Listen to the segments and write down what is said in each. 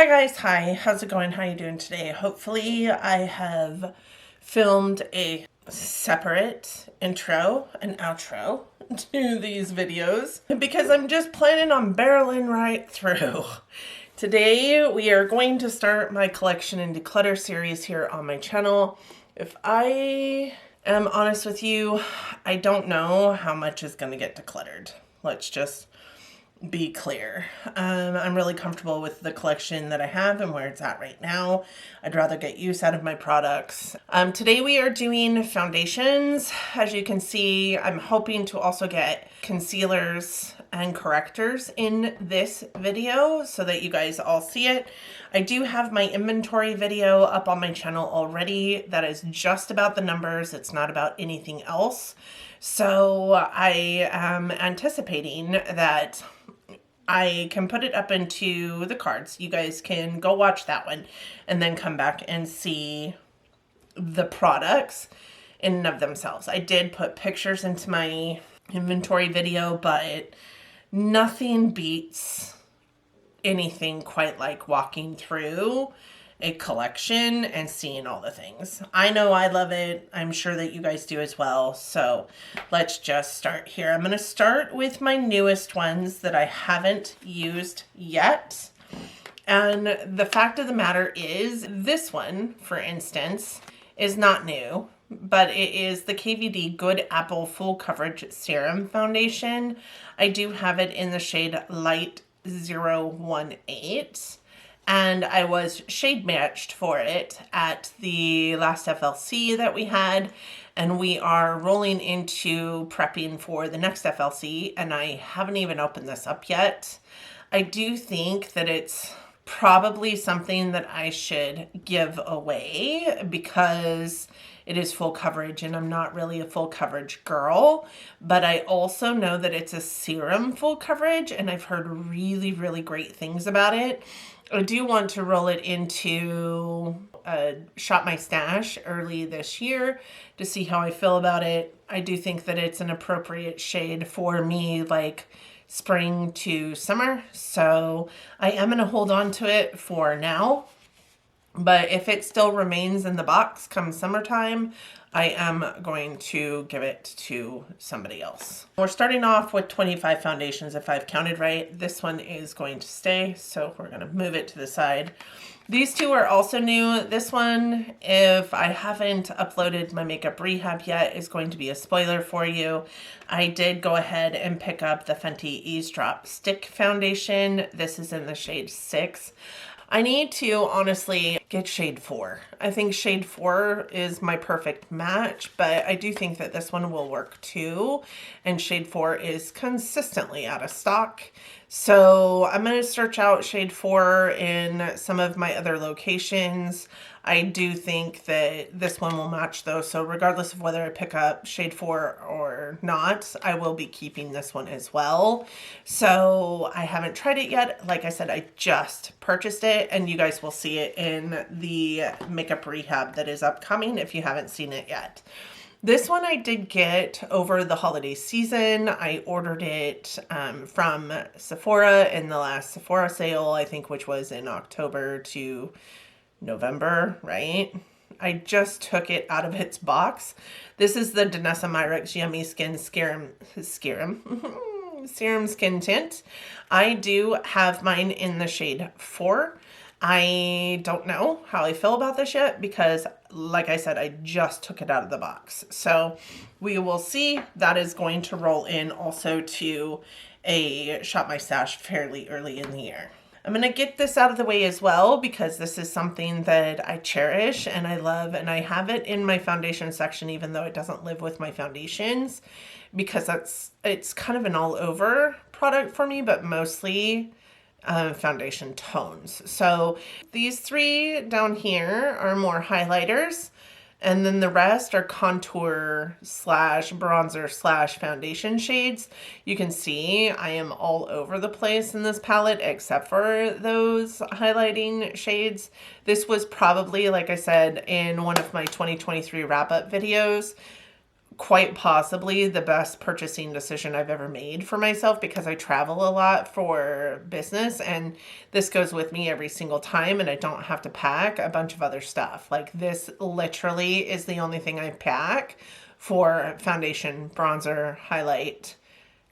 Hi guys, hi, how's it going? How you doing today? Hopefully I have filmed a separate intro and outro to these videos because I'm just planning on barreling right through. Today we are going to start my collection and declutter series here on my channel. If I am honest with you, I don't know how much is going to get decluttered. Let's just be clear. I'm really comfortable with the collection that I have and where it's at right now. I'd rather get use out of my products. Today we are doing foundations. As you can see, I'm hoping to also get concealers and correctors in this video so that you guys all see it. I do have my inventory video up on my channel already. That is just about the numbers. It's not about anything else. So I am anticipating that I can put it up into the cards. You guys can go watch that one and then come back and see the products in and of themselves. I did put pictures into my inventory video, but nothing beats anything quite like walking through a collection and seeing all the things. I know I love it. I'm sure that you guys do as well. So let's just start here. I'm going to start with my newest ones that I haven't used yet. And the fact of the matter is this one, for instance, is not new, but it is the KVD Good Apple Full Coverage Serum Foundation. I do have it in the shade Light 018. And I was shade matched for it at the last FLC that we had. And we are rolling into prepping for the next FLC. And I haven't even opened this up yet. I do think that it's probably something that I should give away because it is full coverage and I'm not really a full coverage girl. But I also know that it's a serum full coverage and I've heard really, really great things about it. I do want to roll it into Shop My Stash early this year to see how I feel about it. I do think that it's an appropriate shade for me, like spring to summer. So I am going to hold on to it for now. But if it still remains in the box come summertime, I am going to give it to somebody else. We're starting off with 25 foundations if I've counted right. This one is going to stay, so we're going to move it to the side. These two are also new. This one, if I haven't uploaded my makeup rehab yet, is going to be a spoiler for you. I did go ahead and pick up the Fenty Eavesdrop Stick Foundation. This is in the shade 6. I need to honestly get shade 4. I think shade 4 is my perfect match, but I do think that this one will work too. And shade 4 is consistently out of stock. So I'm going to search out shade 4 in some of my other locations. I do think that this one will match though. So regardless of whether I pick up shade 4 or not, I will be keeping this one as well. So I haven't tried it yet. Like I said, I just purchased it and you guys will see it in the makeup rehab that is upcoming if you haven't seen it yet. This one I did get over the holiday season. I ordered it from Sephora in the last Sephora sale, I think, which was in October to November, right? I just took it out of its box. This is the Danessa Myricks Yummy Skin Serum Skin Tint. I do have mine in the shade 4. I don't know how I feel about this yet because, like I said, I just took it out of the box. So we will see. That is going to roll in also to a Shop My Stash fairly early in the year. I'm going to get this out of the way as well because this is something that I cherish and I love, and I have it in my foundation section even though it doesn't live with my foundations because it's kind of an all over product for me, but mostly foundation tones. So these 3 down here are more highlighters. And then the rest are contour slash bronzer slash foundation shades. You can see I am all over the place in this palette except for those highlighting shades. This was probably, like I said, in one of my 2023 wrap-up videos, quite possibly the best purchasing decision I've ever made for myself, because I travel a lot for business, and this goes with me every single time, and I don't have to pack a bunch of other stuff. Like, this literally is the only thing I pack for foundation, bronzer, highlight,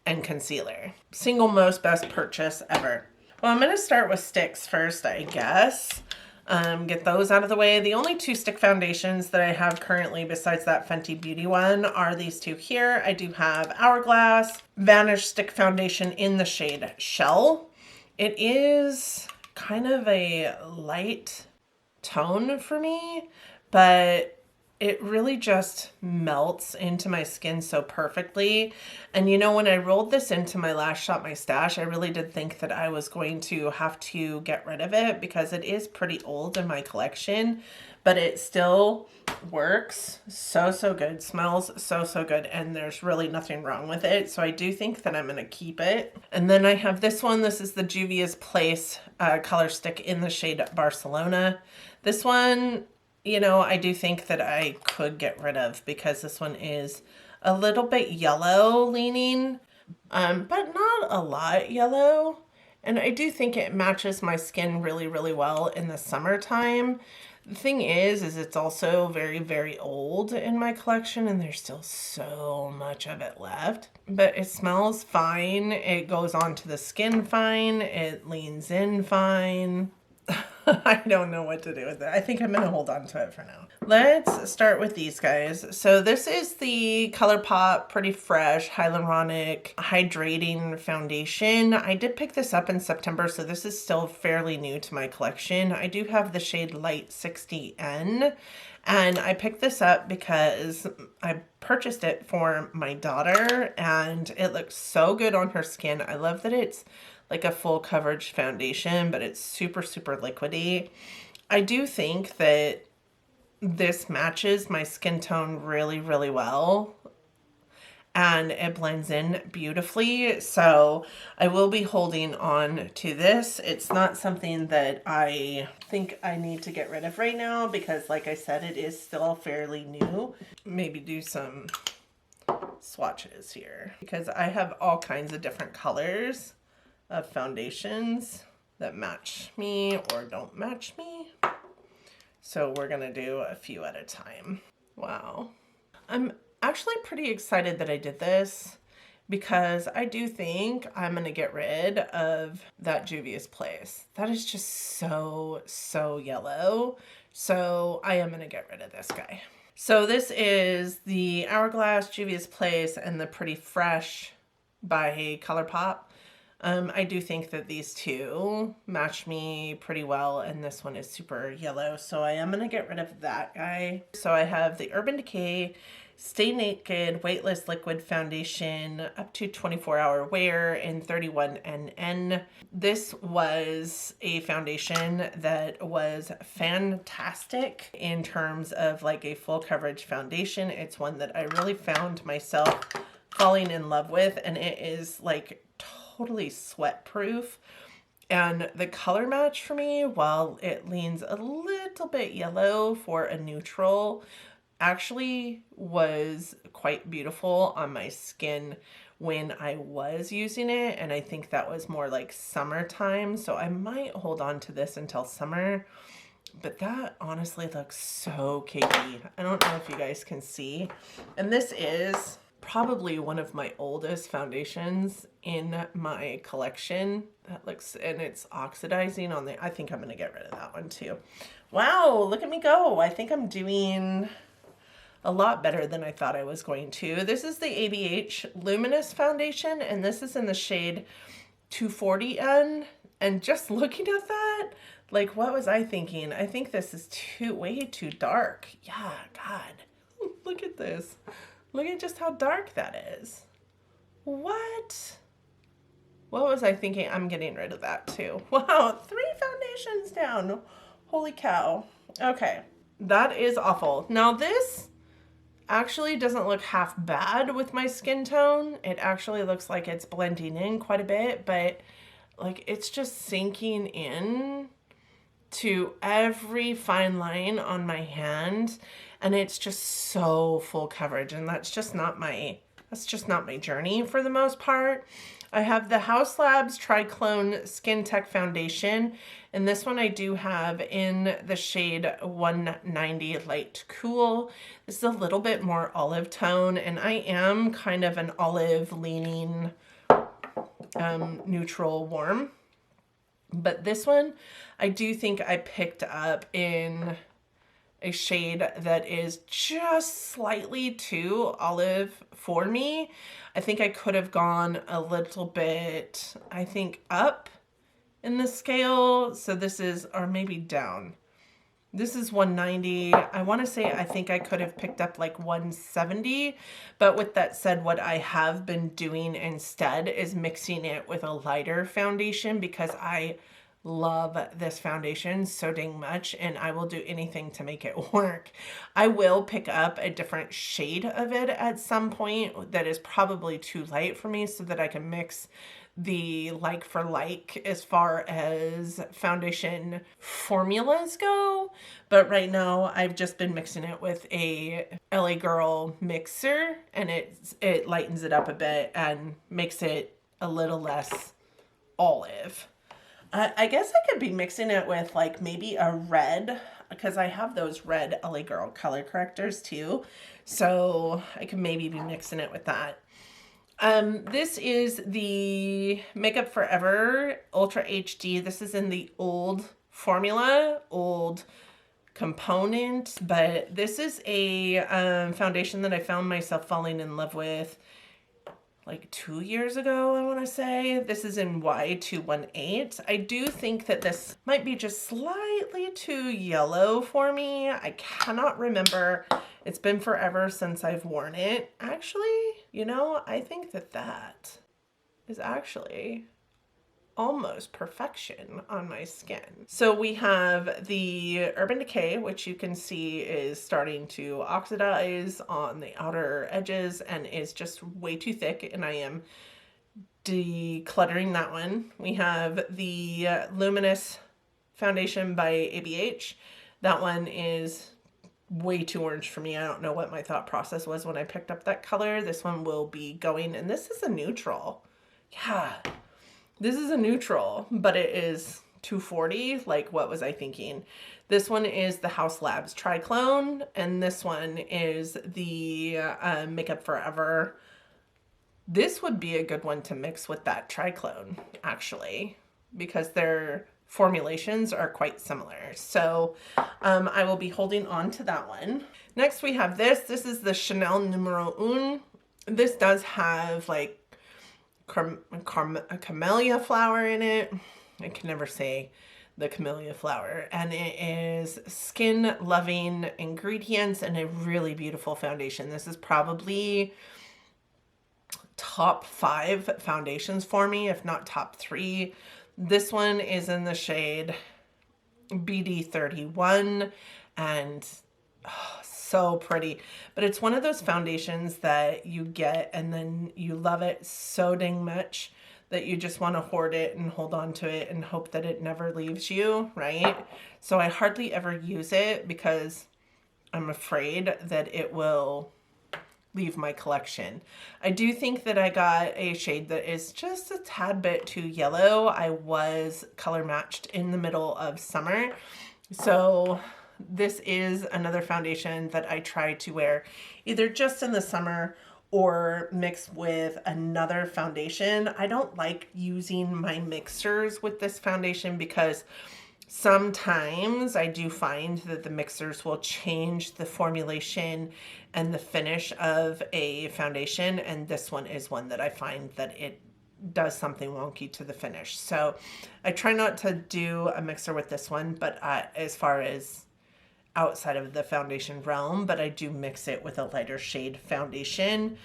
and concealer. Single most best purchase ever. Well, I'm going to start with sticks first, I guess. Get those out of the way. The only 2 stick foundations that I have currently besides that Fenty Beauty one are these 2 here. I do have Hourglass Vanish Stick Foundation in the shade Shell. It is kind of a light tone for me, but it really just melts into my skin so perfectly. And you know, when I rolled this into my Lash Shop My Stash, I really did think that I was going to have to get rid of it because it is pretty old in my collection, but it still works so good, smells so good, and there's really nothing wrong with it. So I do think that I'm gonna keep it. And then I have this one. This is the Juvia's Place color stick in the shade Barcelona. This one, you know, I do think that I could get rid of because this one is a little bit yellow leaning, but not a lot yellow. And I do think it matches my skin really well in the summertime. The thing is it's also very old in my collection, and there's still so much of it left. But it smells fine. It goes onto the skin fine. It leans in fine. I don't know what to do with it. I think I'm going to hold on to it for now. Let's start with these guys. So this is the ColourPop Pretty Fresh Hyaluronic Hydrating Foundation. I did pick this up in September, so this is still fairly new to my collection. I do have the shade Light 60N, and I picked this up because I purchased it for my daughter, and it looks so good on her skin. I love that it's like a full coverage foundation, but it's super liquidy. I do think that this matches my skin tone really well, and it blends in beautifully. So I will be holding on to this. It's not something that I think I need to get rid of right now because, like I said, it is still fairly new. Maybe do some swatches here because I have all kinds of different colors of foundations that match me or don't match me. So we're gonna do a few at a time. Wow. I'm actually pretty excited that I did this because I do think I'm gonna get rid of that Juvia's Place. That is just so yellow. So I am gonna get rid of this guy. So this is the Hourglass, Juvia's Place, and the Pretty Fresh by ColourPop. I do think that these 2 match me pretty well, and this one is super yellow, so I am going to get rid of that guy. So I have the Urban Decay Stay Naked Weightless Liquid Foundation up to 24-hour wear in 31NN. This was a foundation that was fantastic in terms of like a full coverage foundation. It's one that I really found myself falling in love with, and it is like totally sweat proof. And the color match for me, while it leans a little bit yellow for a neutral, actually was quite beautiful on my skin when I was using it. And I think that was more like summertime. So I might hold on to this until summer. But that honestly looks so cakey. I don't know if you guys can see. And this is probably one of my oldest foundations in my collection. That looks, and it's oxidizing on the, I think I'm going to get rid of that one too. Wow, look at me go. I think I'm doing a lot better than I thought I was going to. This is the ABH Luminous Foundation, and this is in the shade 240N. And just looking at that, like, what was I thinking? I think this is way too dark. Yeah, God, look at this. Look at just how dark that is. What? What was I thinking? I'm getting rid of that too. Wow, 3 foundations down. Holy cow. Okay, that is awful. Now this actually doesn't look half bad with my skin tone. It actually looks like it's blending in quite a bit, but like it's just sinking in to every fine line on my hand, and it's just so full coverage, and that's just not my journey for the most part. I have the House Labs Triclone Skin Tech Foundation, and this one I do have in the shade 190 Light Cool. This is a little bit more olive tone, and I am kind of an olive leaning neutral warm. But this one, I do think I picked up in a shade that is just slightly too olive for me. I think I could have gone a little bit, I think, up in the scale. So this is, or maybe down. This is 190. I want to say I think I could have picked up like 170. But with that said, what I have been doing instead is mixing it with a lighter foundation because I love this foundation so dang much, and I will do anything to make it work. I will pick up a different shade of it at some point that is probably too light for me so that I can mix the like for like as far as foundation formulas go. But right now I've just been mixing it with a LA Girl mixer, and it lightens it up a bit and makes it a little less olive. I guess I could be mixing it with like maybe a red, because I have those red LA Girl color correctors too. So I could maybe be mixing it with that. This is the Makeup Forever Ultra HD. This is in the old formula, old component, but this is a foundation that I found myself falling in love with like 2 years ago, I want to say. This is in Y218. I do think that this might be just slightly too yellow for me. I cannot remember. It's been forever since I've worn it. Actually, you know, I think that is actually almost perfection on my skin. So we have the Urban Decay, which you can see is starting to oxidize on the outer edges and is just way too thick, and I am decluttering that one. We have the Luminous Foundation by ABH. That one is way too orange for me. I don't know what my thought process was when I picked up that color. This one will be going, and this is a neutral. Yeah. This is a neutral, but it is $240. Like, what was I thinking? This one is the House Labs Triclone, and this one is the Makeup Forever. This would be a good one to mix with that Triclone, actually, because their formulations are quite similar. So I will be holding on to that one. Next, we have this. This is the Chanel Numero Un. This does have, like, a camellia flower in it. I can never say the camellia flower, and it is skin loving ingredients and a really beautiful foundation. This is probably top 5 foundations for me, if not top 3. This one is in the shade BD31, and so pretty. But it's one of those foundations that you get and then you love it so dang much that you just want to hoard it and hold on to it and hope that it never leaves you, right? So I hardly ever use it because I'm afraid that it will leave my collection. I do think that I got a shade that is just a tad bit too yellow. I was color matched in the middle of summer, so this is another foundation that I try to wear either just in the summer or mix with another foundation. I don't like using my mixers with this foundation because sometimes I do find that the mixers will change the formulation and the finish of a foundation, and this one is one that I find that it does something wonky to the finish. So I try not to do a mixer with this one, but as far as outside of the foundation realm, but I do mix it with a lighter shade foundation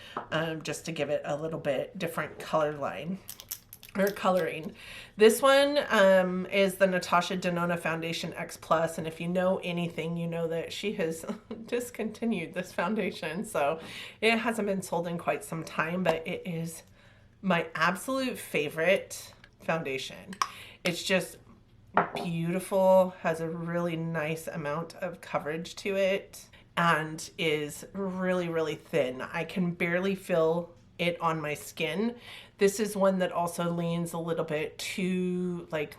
just to give it a little bit different color line or coloring. This one is the Natasha Denona Foundation X Plus, and if you know anything, you know that she has discontinued this foundation, so it hasn't been sold in quite some time, but it is my absolute favorite foundation. It's just beautiful, has a really nice amount of coverage to it, and is really, really thin. I can barely feel it on my skin. This is one that also leans a little bit to, like,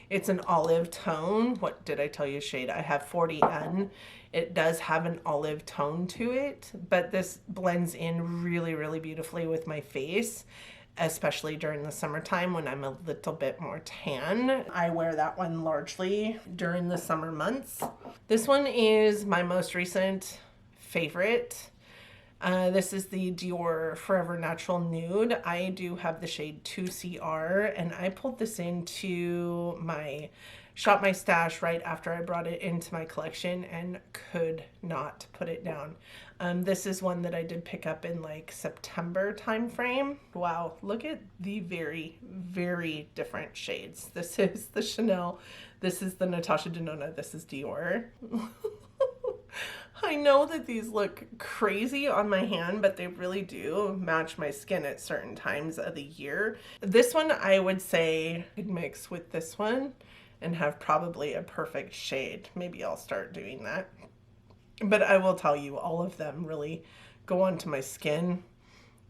it's an olive tone. What did I tell you shade? I have 40N. It does have an olive tone to it, but this blends in really, really beautifully with my face, especially during the summertime when I'm a little bit more tan. I wear that one largely during the summer months. This one is my most recent favorite. This is the Dior Forever Natural Nude. I do have the shade 2CR, and I pulled this into my Shop My Stash right after I brought it into my collection and could not put it down. This is one that I did pick up in like September timeframe. Wow, look at the very, very different shades. This is the Chanel, this is the Natasha Denona, this is Dior. I know that these look crazy on my hand, but they really do match my skin at certain times of the year. This one I would say could mix with this one and have probably a perfect shade. Maybe I'll start doing that. But I will tell you, all of them really go onto my skin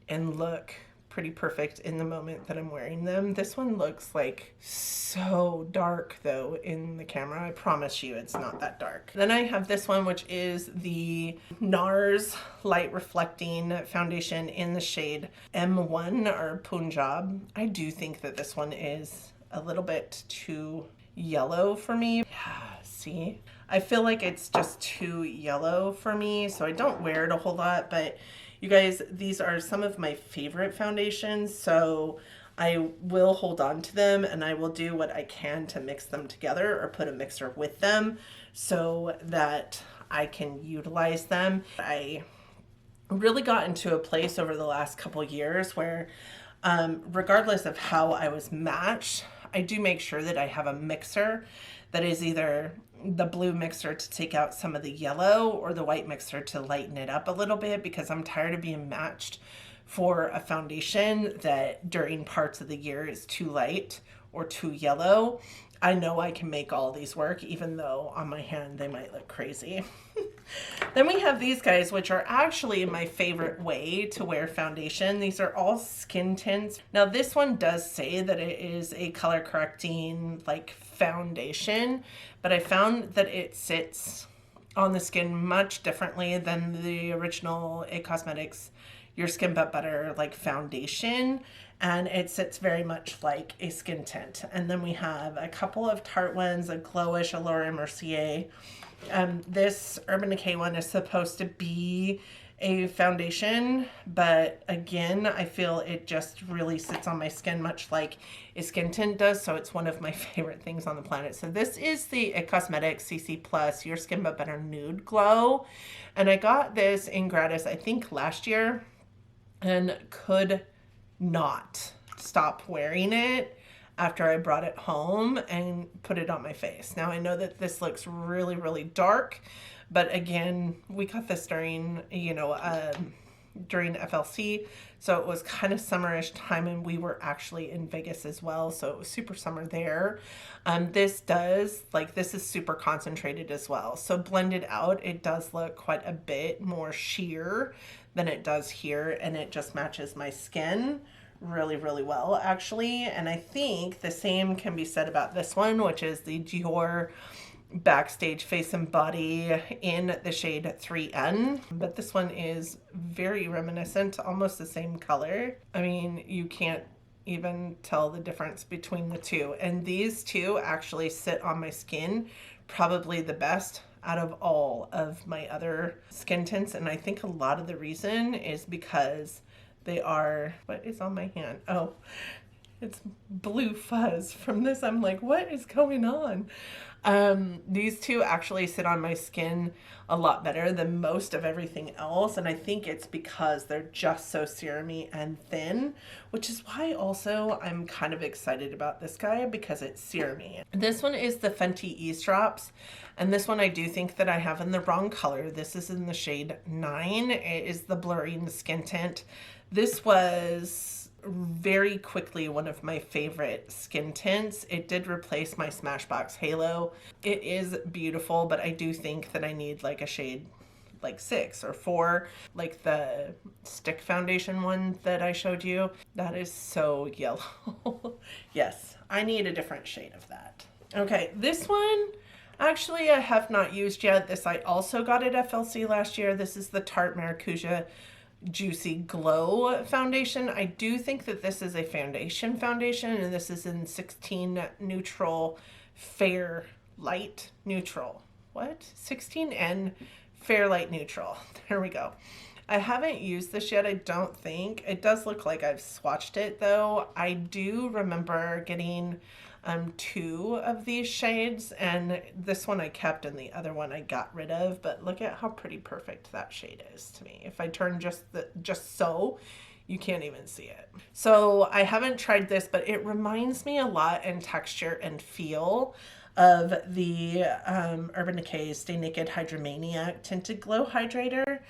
and look pretty perfect in the moment that I'm wearing them. This one looks like so dark though in the camera. I promise you it's not that dark. Then I have this one, which is the NARS Light Reflecting Foundation in the shade M1 or Punjab. I do think that this one is a little bit too yellow for me. Yeah, see? I feel like it's just too yellow for me, so I don't wear it a whole lot, but you guys, these are some of my favorite foundations, so I will hold on to them and I will do what I can to mix them together or put a mixer with them so that I can utilize them. I really got into a place over the last couple years where regardless of how I was matched, I do make sure that I have a mixer that is either the blue mixer to take out some of the yellow or the white mixer to lighten it up a little bit, because I'm tired of being matched for a foundation that during parts of the year is too light or too yellow. I know I can make all these work, even though on my hand they might look crazy. Then we have these guys, which are actually my favorite way to wear foundation. These are all skin tints. Now this one does say that it is a color correcting like foundation, but I found that it sits on the skin much differently than the original It Cosmetics Your Skin But Better like foundation, and it sits very much like a skin tint. And then we have a couple of Tarte ones, a glowish, a Laura Mercier. This Urban Decay one is supposed to be a foundation, but again, I feel it just really sits on my skin much like a skin tint does, so it's one of my favorite things on the planet. So this is the It Cosmetics CC Plus Your Skin But Better Nude Glow, and I got this in gratis, I think last year, and could not stop wearing it after I brought it home and put it on my face. Now I know that this looks really, really dark, but again, we got this during, during FLC, so it was kind of summerish time, and we were actually in Vegas as well, so it was super summer there. This is super concentrated as well, so blended out, it does look quite a bit more sheer than it does here, and it just matches my skin really, really well actually. And I think the same can be said about this one, which is the Dior Backstage Face and Body in the shade 3N, but this one is very reminiscent, almost the same color. I mean, you can't even tell the difference between the two, and these two actually sit on my skin probably the best out of all of my other skin tints. And I think a lot of the reason is because they are, what is on my hand? Oh, it's blue fuzz from this. I'm like, what is going on? These two actually sit on my skin a lot better than most of everything else, and I think it's because they're just so serumy and thin, which is why also I'm kind of excited about this guy, because it's serumy. This one is the Fenty Eavesdrops, and this one I do think that I have in the wrong color. This is in the shade 9. It is the blurring skin tint. This was very quickly one of my favorite skin tints. It did replace my Smashbox Halo. It is beautiful, but I do think that I need like a shade like 6 or 4, like the stick foundation one that I showed you. That is so yellow. Yes, I need a different shade of that. Okay, this one actually I have not used yet. This I also got at FLC last year. This is the Tarte Maracuja Juicy Glow foundation. I do think that this is a foundation, and this is in 16 neutral fair light neutral. What? 16N fair light neutral. There we go. I haven't used this yet, I don't think. It does look like I've swatched it though. I do remember getting 2 of these shades, and this one I kept and the other one I got rid of, but look at how pretty perfect that shade is to me. If I turn just so, you can't even see it. So I haven't tried this, but it reminds me a lot in texture and feel of the Urban Decay Stay Naked Hydromaniac Tinted Glow Hydrator.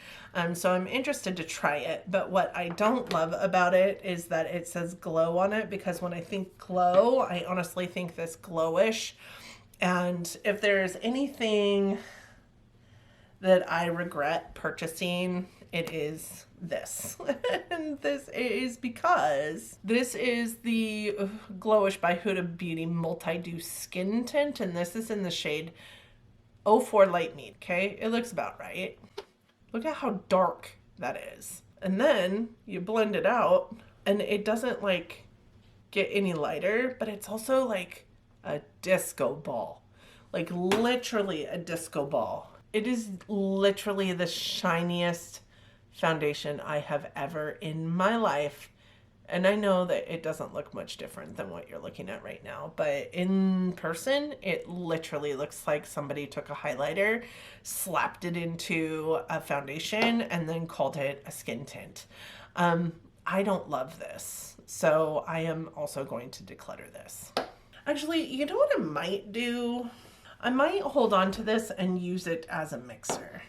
So I'm interested to try it, but what I don't love about it is that it says glow on it, because when I think glow, I honestly think this glowish. And if there's anything that I regret purchasing, it is this. And this is because this is the Glowish by Huda Beauty Multi-Dew Skin Tint, and this is in the shade 04 Light Mead. Okay, it looks about right. Look at how dark that is. And then you blend it out and it doesn't like get any lighter, but it's also like a disco ball. Like literally a disco ball. It is literally the shiniest foundation I have ever in my life. And I know that it doesn't look much different than what you're looking at right now, but in person, it literally looks like somebody took a highlighter, slapped it into a foundation, and then called it a skin tint. I don't love this, so I am also going to declutter this. Actually, you know what I might do? I might hold on to this and use it as a mixer,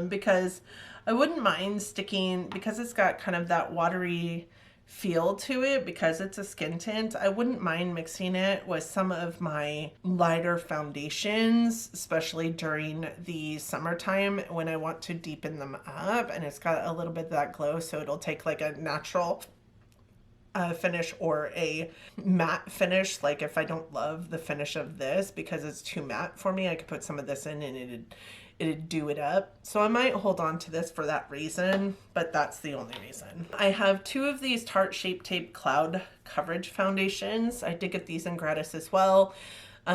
because I wouldn't mind sticking, because it's got kind of that watery feel to it, because it's a skin tint, I wouldn't mind mixing it with some of my lighter foundations, especially during the summertime when I want to deepen them up, and it's got a little bit of that glow, so it'll take like a natural finish or a matte finish. Like if I don't love the finish of this because it's too matte for me, I could put some of this in and it'd do it up. So I might hold on to this for that reason, but that's the only reason. I have 2 of these Tarte Shape Tape Cloud Coverage Foundations. I did get these in gratis as well.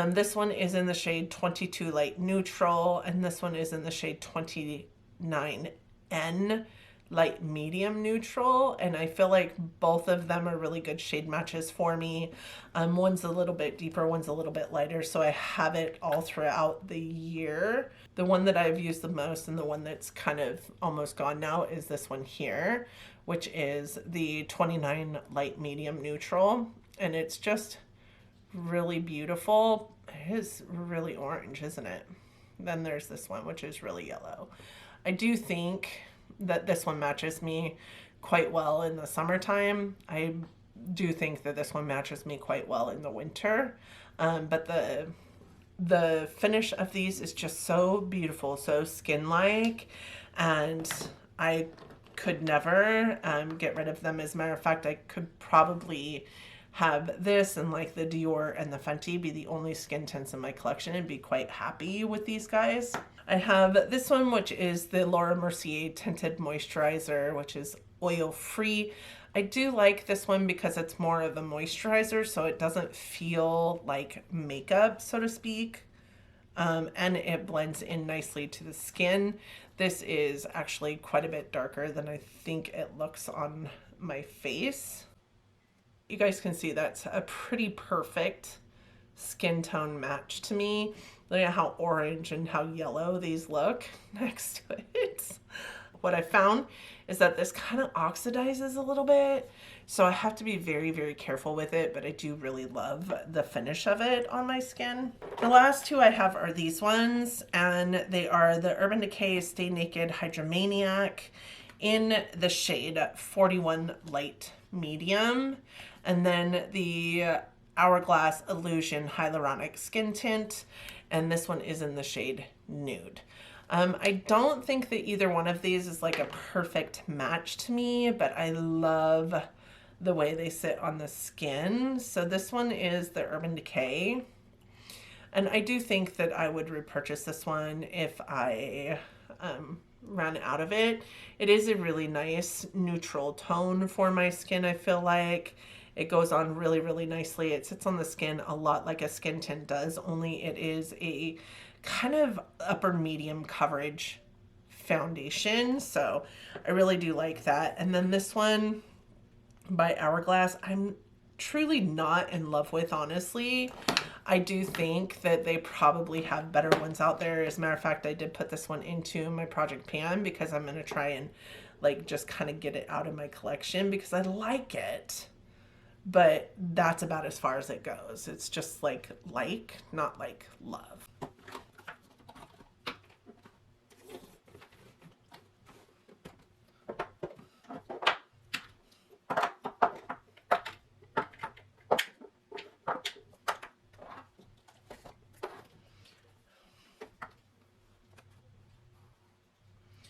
This one is in the shade 22 Light Neutral, and this one is in the shade 29N Light Medium Neutral, and I feel like both of them are really good shade matches for me. One's a little bit deeper, one's a little bit lighter, so I have it all throughout the year. The one that I've used the most and the one that's kind of almost gone now is this one here, which is the 29 Light Medium Neutral, and it's just really beautiful. It is really orange, isn't it? Then there's this one, which is really yellow. I do think that this one matches me quite well in the summertime. I do think that this one matches me quite well in the winter, but the finish of these is just so beautiful, so skin-like, and I could never get rid of them. As a matter of fact, I could probably have this and like the Dior and the Fenty be the only skin tints in my collection and be quite happy with these guys. I have this one, which is the Laura Mercier Tinted Moisturizer, which is oil-free. I do like this one because it's more of a moisturizer, so it doesn't feel like makeup, so to speak. And it blends in nicely to the skin. This is actually quite a bit darker than I think it looks on my face. You guys can see that's a pretty perfect skin tone match to me. Look at how orange and how yellow these look next to it. What I found is that this kind of oxidizes a little bit, so I have to be very, very careful with it, but I do really love the finish of it on my skin. The last 2 I have are these ones, and they are the Urban Decay Stay Naked Hydromaniac in the shade 41 Light medium, and then the Hourglass Illusion Hyaluronic Skin Tint, and this one is in the shade Nude. I don't think that either one of these is like a perfect match to me, but I love the way they sit on the skin. So this one is the Urban Decay, and I do think that I would repurchase this one if I ran out of it. It is a really nice neutral tone for my skin. I feel like it goes on really, really nicely. It sits on the skin a lot like a skin tint does, only it is a kind of upper medium coverage foundation. So I really do like that. And then this one by Hourglass, I'm truly not in love with, honestly. I do think that they probably have better ones out there. As a matter of fact, I did put this one into my project pan because I'm going to try and like just kind of get it out of my collection because I like it. But that's about as far as it goes. It's just like, not like love.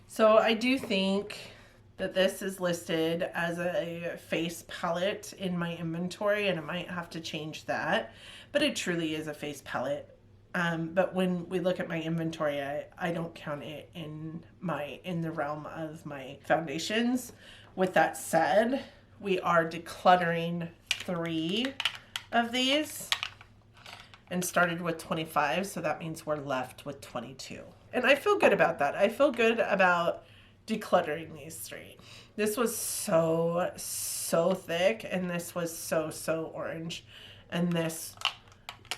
So I do think that this is listed as a face palette in my inventory, and I might have to change that, but it truly is a face palette. But when we look at my inventory, I don't count it in the realm of my foundations. With that said, we are decluttering 3 of these and started with 25, so that means we're left with 22. And I feel good about that. I feel good about decluttering these 3. This was so thick, and this was so orange, and this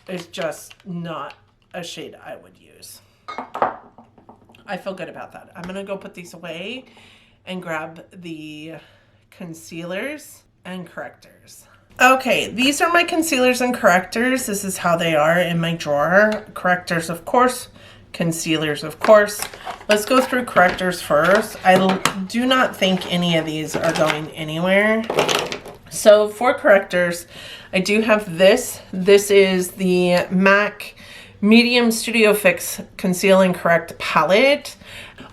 is just not a shade I would use. I feel good about that. I'm gonna go put these away and grab the concealers and correctors. Okay, these are my concealers and correctors. This is how they are in my drawer. Correctors, of course. Concealers, of course. Let's go through correctors first. I do not think any of these are going anywhere. So for correctors, I do have this. This is the MAC Medium Studio Fix Conceal and Correct Palette,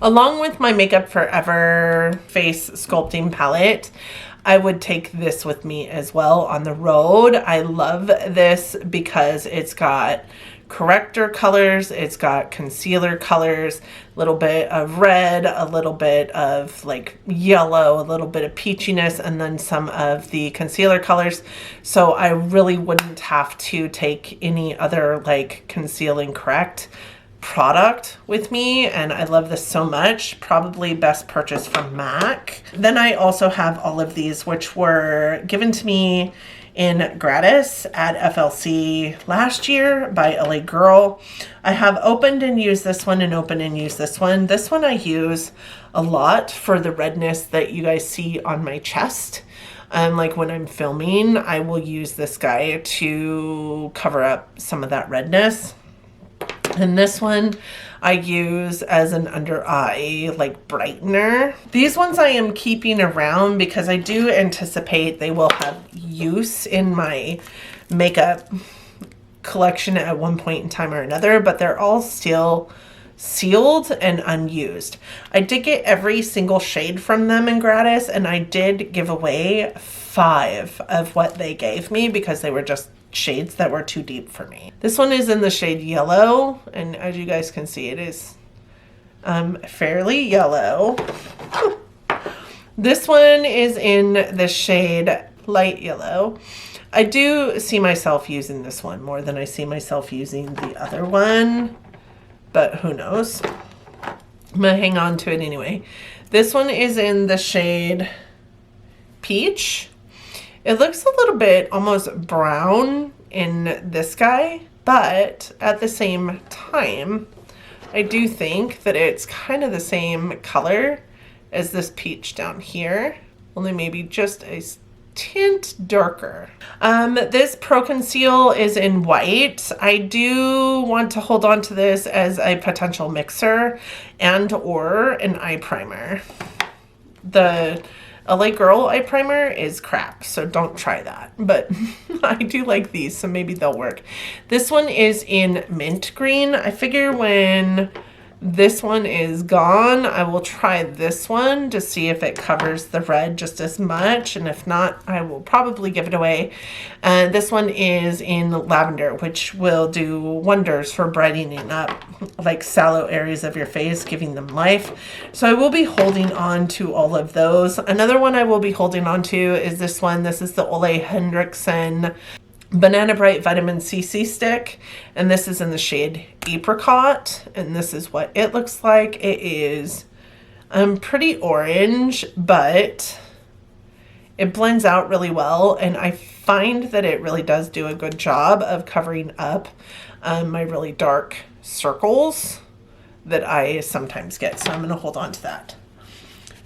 along with my Makeup Forever Face Sculpting Palette. I would take this with me as well on the road. I love this because it's got corrector colors, it's got concealer colors, a little bit of red, a little bit of like yellow, a little bit of peachiness, and then some of the concealer colors. So I really wouldn't have to take any other like conceal and correct product with me, and I love this so much. Probably best purchase from MAC. Then I also have all of these, which were given to me in gratis at FLC last year by LA Girl. I have opened and used this one and opened and used this one. This one I use a lot for the redness that you guys see on my chest. Like when I'm filming, I will use this guy to cover up some of that redness. And this one I use as an under eye like brightener. These ones I am keeping around because I do anticipate they will have use in my makeup collection at one point in time or another, but they're all still sealed and unused. I did get every single shade from them in gratis, and I did give away 5 of what they gave me because they were just shades that were too deep for me. This one is in the shade Yellow, and as you guys can see, it is fairly yellow. This one is in the shade Light Yellow. I do see myself using this one more than I see myself using the other one, but who knows? I'm gonna hang on to it anyway. This one is in the shade Peach. It looks a little bit almost brown in this guy, but at the same time, I do think that it's kind of the same color as this peach down here, only maybe just a tint darker. This Pro Conceal is in white. I do want to hold on to this as a potential mixer and or an eye primer. The LA Girl eye primer is crap, so don't try that. But I do like these, so maybe they'll work. This one is in mint green. I figure when this one is gone, I will try this one to see if it covers the red just as much, and if not, I will probably give it away. This one is in lavender, which will do wonders for brightening up like sallow areas of your face, giving them life. So I will be holding on to all of those. Another one I will be holding on to is this one. This is the Ole Henriksen Banana Bright Vitamin CC stick, and this is in the shade Apricot, and this is what it looks like. It is pretty orange, but it blends out really well, and I find that it really does do a good job of covering up my really dark circles that I sometimes get, so I'm going to hold on to that.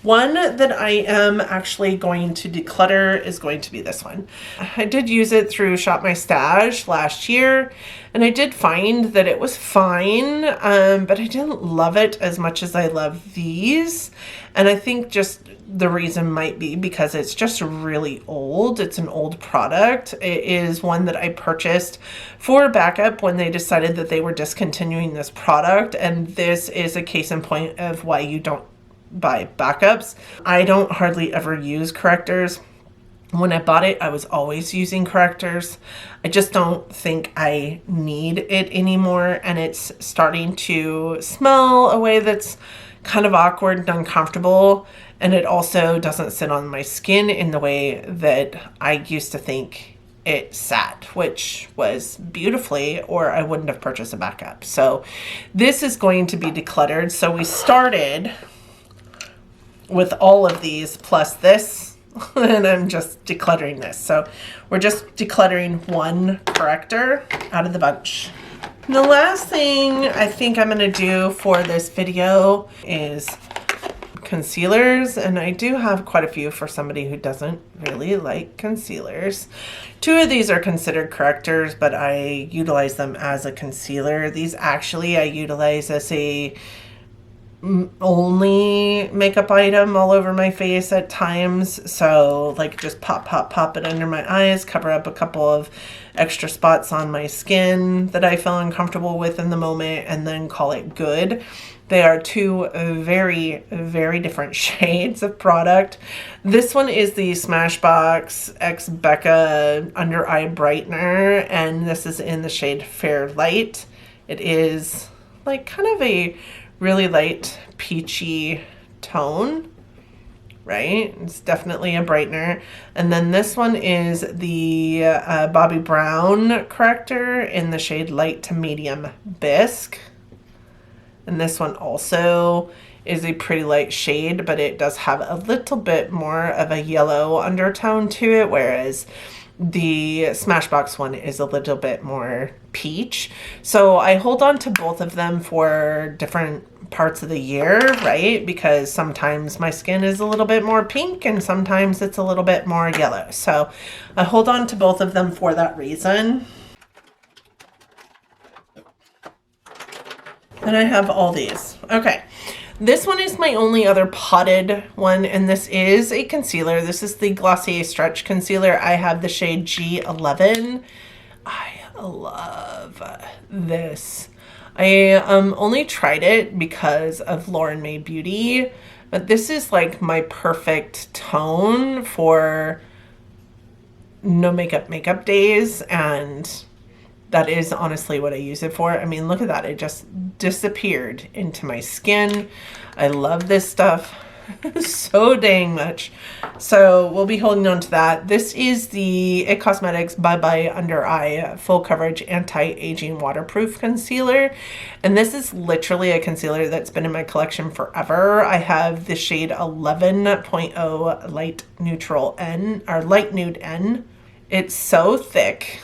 One that I am actually going to declutter is going to be this one. I did use it through Shop My Stash last year, and I did find that it was fine, but I didn't love it as much as I love these. And I think just the reason might be because it's just really old. It's an old product. It is one that I purchased for backup when they decided that they were discontinuing this product, and this is a case in point of why you don't buy backups. I don't hardly ever use correctors. When I bought it, I was always using correctors. I just don't think I need it anymore, and it's starting to smell a way that's kind of awkward and uncomfortable, and it also doesn't sit on my skin in the way that I used to think it sat, which was beautifully, or I wouldn't have purchased a backup. So this is going to be decluttered. So we started with all of these plus this, and I'm just decluttering this. So we're just decluttering one corrector out of the bunch. And the last thing I think I'm going to do for this video is concealers, and I do have quite a few for somebody who doesn't really like concealers. Two of these are considered correctors, but I utilize them as a concealer. These actually I utilize as a only makeup item all over my face at times. So like just pop it under my eyes, cover up a couple of extra spots on my skin that I feel uncomfortable with in the moment, and then call it good. They are two very, very different shades of product. This one is the Smashbox X Becca Under Eye Brightener, and this is in the shade Fair Light. It is like kind of a really light peachy tone, right? It's definitely a brightener. And then this one is the Bobbi Brown corrector in the shade Light to Medium Bisque. And this one also is a pretty light shade, but it does have a little bit more of a yellow undertone to it, whereas the Smashbox one is a little bit more peach. So I hold on to both of them for different parts of the year, right? Because sometimes my skin is a little bit more pink and sometimes it's a little bit more yellow. So I hold on to both of them for that reason. And I have all these. Okay. This one is my only other potted one, and this is a concealer. This is the Glossier Stretch Concealer. I have the shade G11. I love this. I only tried it because of Lauren Mae Beauty, but this is like my perfect tone for no makeup days, and that is honestly what I use it for. I mean, look at that. It just disappeared into my skin. I love this stuff so dang much. So we'll be holding on to that. This is the IT Cosmetics Bye Bye Under Eye Full Coverage Anti-Aging Waterproof Concealer. And this is literally a concealer that's been in my collection forever. I have the shade 11.0 Light Neutral N, or Light Nude N. It's so thick,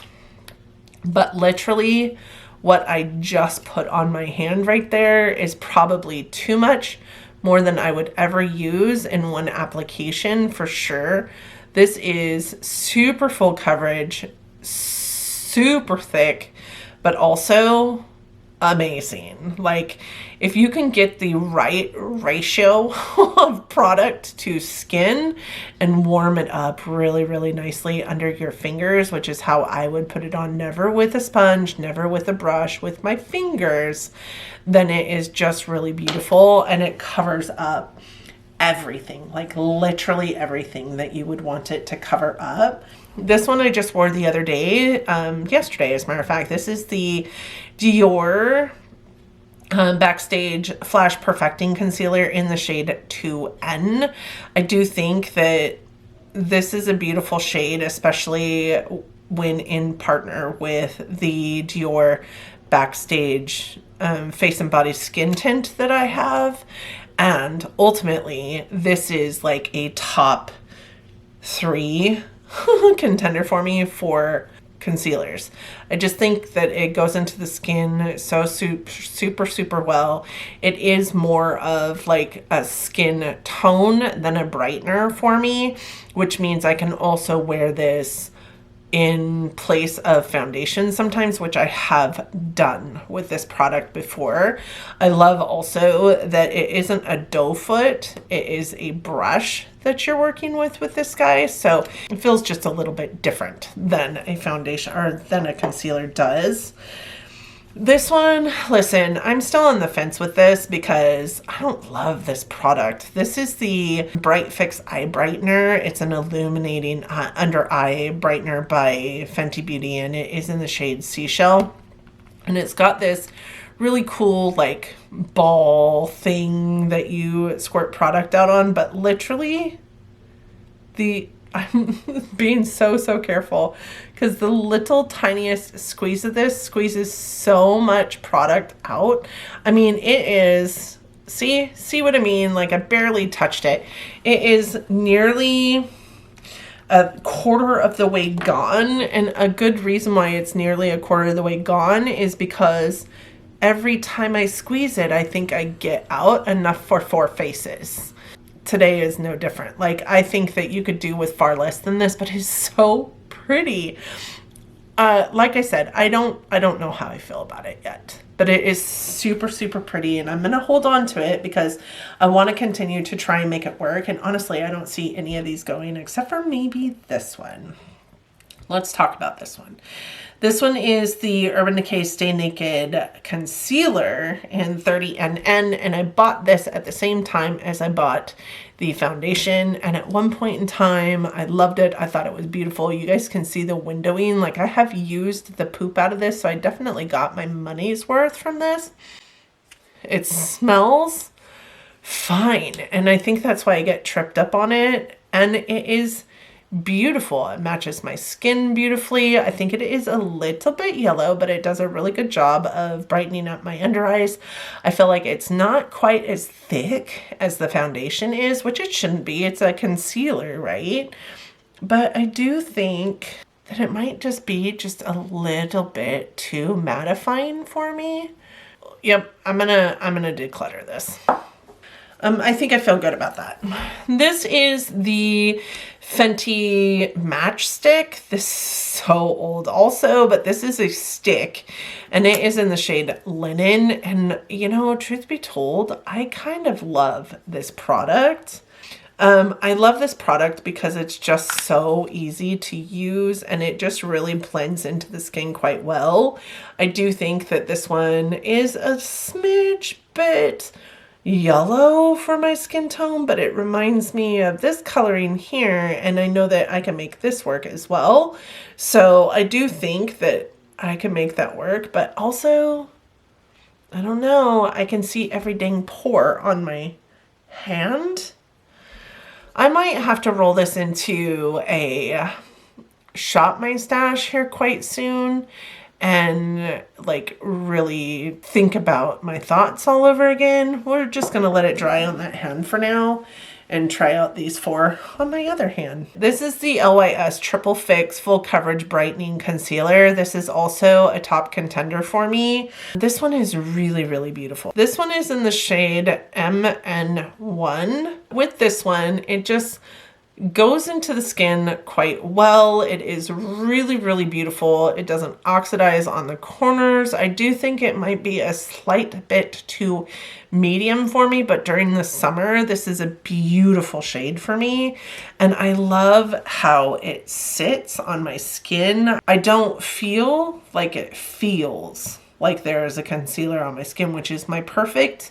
but literally what I just put on my hand right there is probably too much, more than I would ever use in one application for sure. This is super full coverage, super thick, but also amazing. Like, if you can get the right ratio of product to skin and warm it up really, really nicely under your fingers, which is how I would put it on, never with a sponge, never with a brush, with my fingers, then it is just really beautiful, and it covers up everything, like literally everything that you would want it to cover up. This one I just wore the other day, yesterday as a matter of fact. This is the Dior Backstage Flash Perfecting Concealer in the shade 2N. I do think that this is a beautiful shade, especially when in partner with the Dior Backstage Face and Body Skin Tint that I have. And ultimately, this is like a top 3 contender for me for concealers. I just think that it goes into the skin so super well. It is more of like a skin tone than a brightener for me, which means I can also wear this in place of foundation sometimes, which I have done with this product before. I love also that it isn't a doe foot, it is a brush that you're working with this guy, so it feels just a little bit different than a foundation or than a concealer does. This one, listen, I'm still on the fence with this because I don't love this product. This is the Bright Fix Eye Brightener. It's an illuminating under eye brightener by Fenty Beauty, and it is in the shade Seashell. And it's got this really cool like ball thing that you squirt product out on, but literally I'm being so careful because the little tiniest squeeze of this squeezes so much product out. I mean, it is, see what I mean? Like, I barely touched it. It is nearly a quarter of the way gone, and a good reason why it's nearly a quarter of the way gone is because every time I squeeze it, I think I get out enough for 4 faces. Today is no different. Like, I think that you could do with far less than this, but it's so pretty. Like I said, I don't know how I feel about it yet, but it is super pretty, and I'm gonna hold on to it because I want to continue to try and make it work. And honestly, I don't see any of these going except for maybe this one. Let's talk about this one. This one is the Urban Decay Stay Naked Concealer in 30NN, and I bought this at the same time as I bought the foundation, and at one point in time, I loved it. I thought it was beautiful. You guys can see the windowing. Like, I have used the poop out of this, so I definitely got my money's worth from this. It smells fine, and I think that's why I get tripped up on it, and it is beautiful. It matches my skin beautifully. I think it is a little bit yellow, but it does a really good job of brightening up my under eyes. I feel like it's not quite as thick as the foundation is, which it shouldn't be. It's a concealer, right? But I do think that it might just be just a little bit too mattifying for me. Yep, I'm gonna declutter this. I think I feel good about that. This is the Fenty Matchstick. This is so old also, but this is a stick, and it is in the shade Linen. And, you know, truth be told, I kind of love this product. I love this product because it's just so easy to use, and it just really blends into the skin quite well. I do think that this one is a smidge bit yellow for my skin tone, but it reminds me of this coloring here, and I know that I can make this work as well. So I do think that I can make that work, but also, I don't know, I can see every dang pore on my hand. I might have to roll this into a Shop My Stash here quite soon and like really think about my thoughts all over again. We're just gonna let it dry on that hand for now and try out these 4 on my other hand. This is the LYS Triple Fix Full Coverage Brightening Concealer. This is also a top contender for me. This one is really beautiful. This one is in the shade MN1. With this one, it just goes into the skin quite well. It is really, really beautiful. It doesn't oxidize on the corners. I do think it might be a slight bit too medium for me, but during the summer, this is a beautiful shade for me. And I love how it sits on my skin. I don't feel like it feels like there is a concealer on my skin, which is my perfect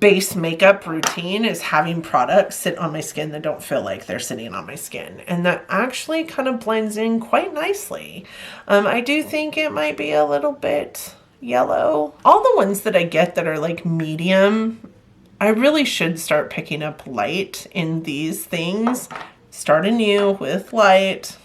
base makeup routine, is having products sit on my skin that don't feel like they're sitting on my skin. And that actually kind of blends in quite nicely. I do think it might be a little bit yellow. All the ones that I get that are like medium, I really should start picking up light in these things. Start anew with light,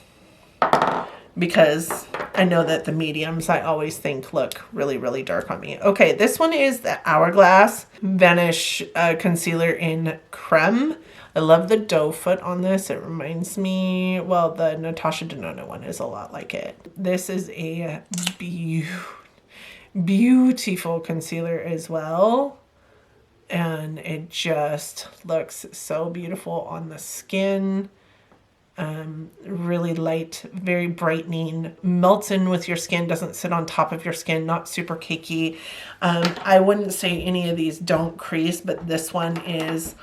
because I know that the mediums I always think look really, really dark on me. Okay, this one is the Hourglass Vanish Concealer in Creme. I love the doe foot on this. It reminds me, well, the Natasha Denona one is a lot like it. This is a beautiful concealer as well. And it just looks so beautiful on the skin. Really light, very brightening, melts in with your skin, doesn't sit on top of your skin, not super cakey. I wouldn't say any of these don't crease, but this one is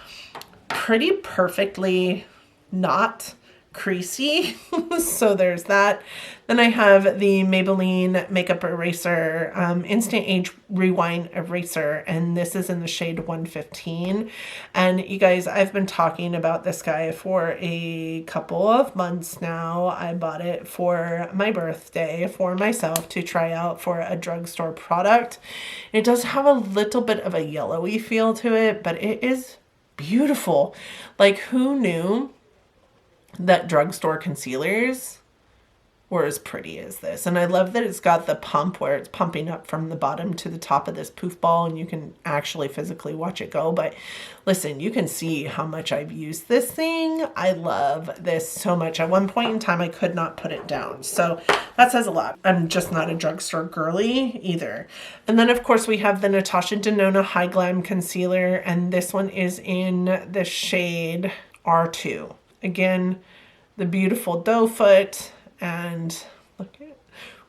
pretty perfectly not creasy. So there's that. Then I have the Maybelline Makeup Eraser Instant Age Rewind Eraser, and this is in the shade 115. And you guys, I've been talking about this guy for a couple of months now. I bought it for my birthday for myself to try out for a drugstore product. It does have a little bit of a yellowy feel to it, but it is beautiful. Like, who knew that drugstore concealers were as pretty as this? And I love that it's got the pump where it's pumping up from the bottom to the top of this poof ball, and you can actually physically watch it go. But listen, you can see how much I've used this thing. I love this so much. At one point in time, I could not put it down. So that says a lot. I'm just not a drugstore girly either. And then of course we have the Natasha Denona High Glam Concealer, and this one is in the shade R2. Again, the beautiful doe foot, and look at,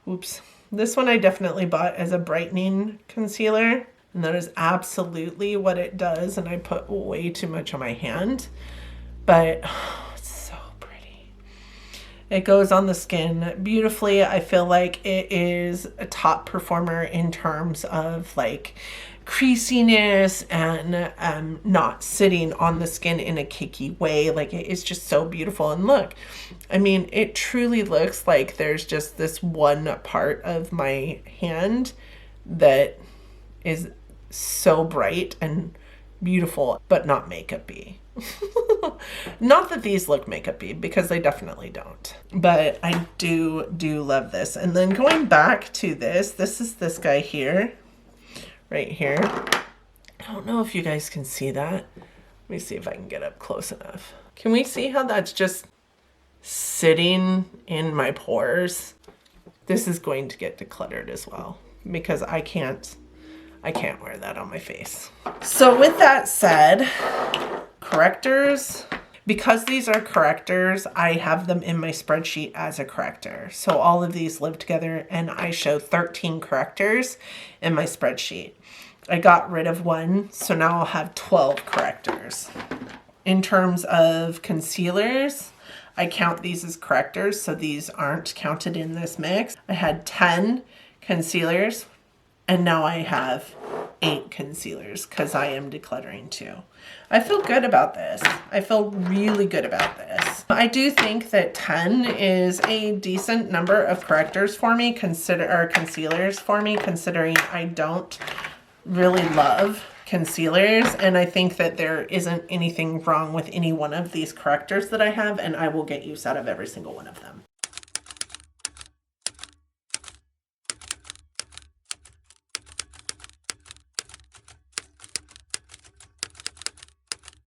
oops. This one I definitely bought as a brightening concealer, and that is absolutely what it does. And I put way too much on my hand, but oh, it's so pretty. It goes on the skin beautifully. I feel like it is a top performer in terms of like creasiness and not sitting on the skin in a cakey way. Like, it is just so beautiful. And look, I mean, it truly looks like there's just this one part of my hand that is so bright and beautiful, but not makeup-y. Not that these look makeup-y, because they definitely don't, but I do love this. And then going back to this is this guy here, right here. I don't know if you guys can see that. Let me see if I can get up close enough. Can we see how that's just sitting in my pores? This is going to get decluttered as well, because I can't wear that on my face. So with that said, correctors, because these are correctors, I have them in my spreadsheet as a corrector. So all of these live together, and I show 13 correctors in my spreadsheet. I got rid of one, so now I'll have 12 correctors. In terms of concealers, I count these as correctors, so these aren't counted in this mix. I had 10 concealers, and now I have 8 concealers because I am decluttering too. I feel good about this. I feel really good about this. I do think that 10 is a decent number of correctors for me, concealers for me, considering I don't really love concealers, and I think that there isn't anything wrong with any one of these correctors that I have, and I will get use out of every single one of them.